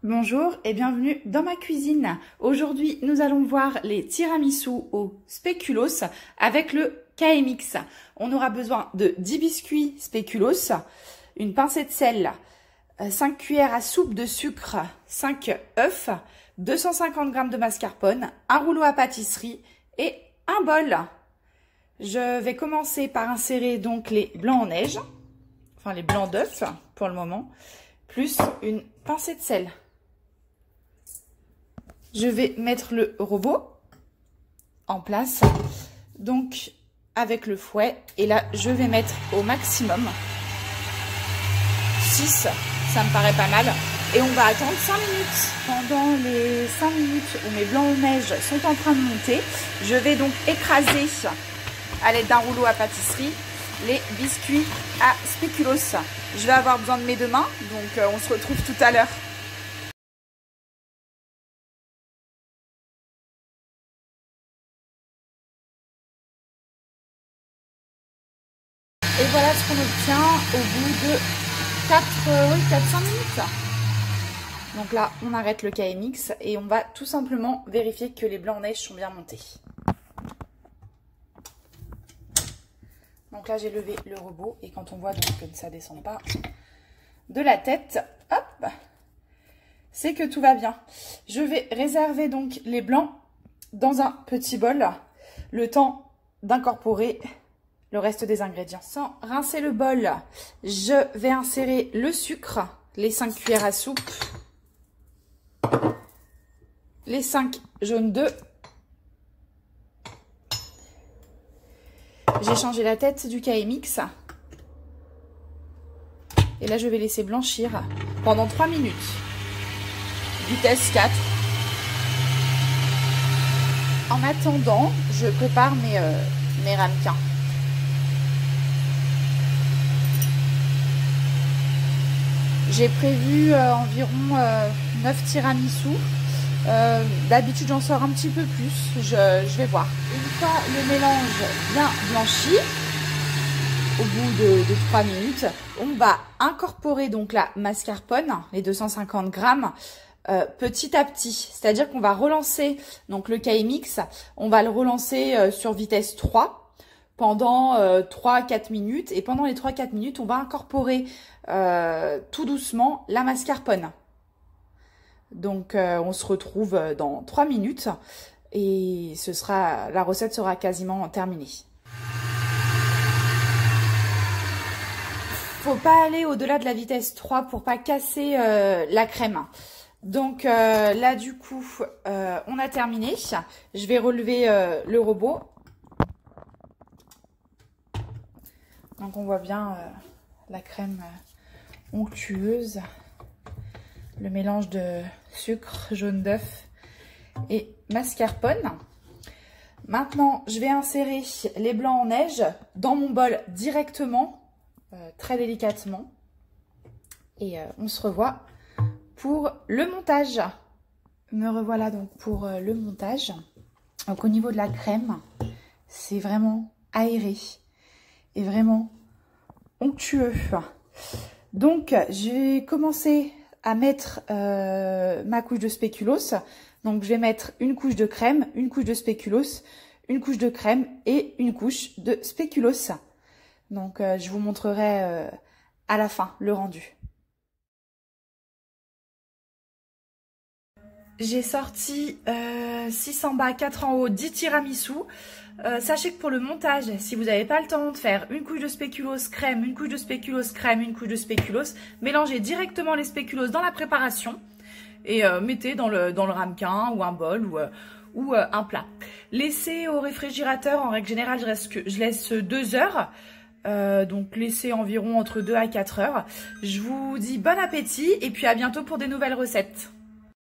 Bonjour et bienvenue dans ma cuisine. Aujourd'hui, nous allons voir les tiramisu au spéculoos avec le KMX. On aura besoin de 10 biscuits spéculoos, une pincée de sel, 5 cuillères à soupe de sucre, 5 œufs, 250 g de mascarpone, un rouleau à pâtisserie et un bol. Je vais commencer par insérer donc les blancs en neige, enfin les blancs d'œufs pour le moment, plus une pincée de sel. Je vais mettre le robot en place, donc avec le fouet. Et là, je vais mettre au maximum 6, ça me paraît pas mal. Et on va attendre 5 minutes. Pendant les 5 minutes où mes blancs en neige sont en train de monter, je vais donc écraser à l'aide d'un rouleau à pâtisserie les biscuits à spéculoos. Je vais avoir besoin de mes deux mains, donc on se retrouve tout à l'heure. Et voilà ce qu'on obtient au bout de 4-5 minutes. Donc là, on arrête le KMX et on va tout simplement vérifier que les blancs en neige sont bien montés. Donc là, j'ai levé le robot et quand on voit donc que ça ne descend pas de la tête, hop, c'est que tout va bien. Je vais réserver donc les blancs dans un petit bol, le temps d'incorporer le reste des ingrédients. Sans rincer le bol, je vais insérer le sucre, les 5 cuillères à soupe, les 5 jaunes d'œufs. J'ai changé la tête du KMX. Et là, je vais laisser blanchir pendant 3 minutes. Vitesse 4. En attendant, je prépare mes ramequins. J'ai prévu environ 9 tiramisu. D'habitude, j'en sors un petit peu plus. Je vais voir. Une fois le mélange bien blanchi, au bout de 3 minutes, on va incorporer donc la mascarpone, les 250 grammes, petit à petit. C'est-à-dire qu'on va relancer donc le KMX, on va le relancer sur vitesse 3 pendant 3-4 minutes. Et pendant les 3-4 minutes, on va incorporer tout doucement la mascarpone. Donc, on se retrouve dans 3 minutes et la recette sera quasiment terminée. Faut pas aller au-delà de la vitesse 3 pour pas casser la crème. Donc là, du coup, on a terminé. Je vais relever le robot. Donc, on voit bien la crème onctueuse. Le mélange de sucre, jaune d'œuf et mascarpone. Maintenant, je vais insérer les blancs en neige dans mon bol directement, très délicatement. Et on se revoit pour le montage. Me revoilà donc pour le montage. Donc au niveau de la crème, c'est vraiment aéré et vraiment onctueux. Donc, je vais commencer à mettre ma couche de spéculoos. Donc, je vais mettre une couche de crème, une couche de spéculoos, une couche de crème et une couche de spéculoos. Donc, je vous montrerai à la fin le rendu. J'ai sorti 6 en bas, 4 en haut, 10 tiramisu. Sachez que pour le montage, si vous n'avez pas le temps de faire une couche de spéculoos crème, une couche de spéculoos crème, une couche de spéculoos, mélangez directement les spéculoos dans la préparation et mettez dans le ramequin ou un bol ou un plat. Laissez au réfrigérateur, en règle générale, je laisse 2 heures. Donc laissez environ entre 2 à 4 heures. Je vous dis bon appétit et puis à bientôt pour des nouvelles recettes.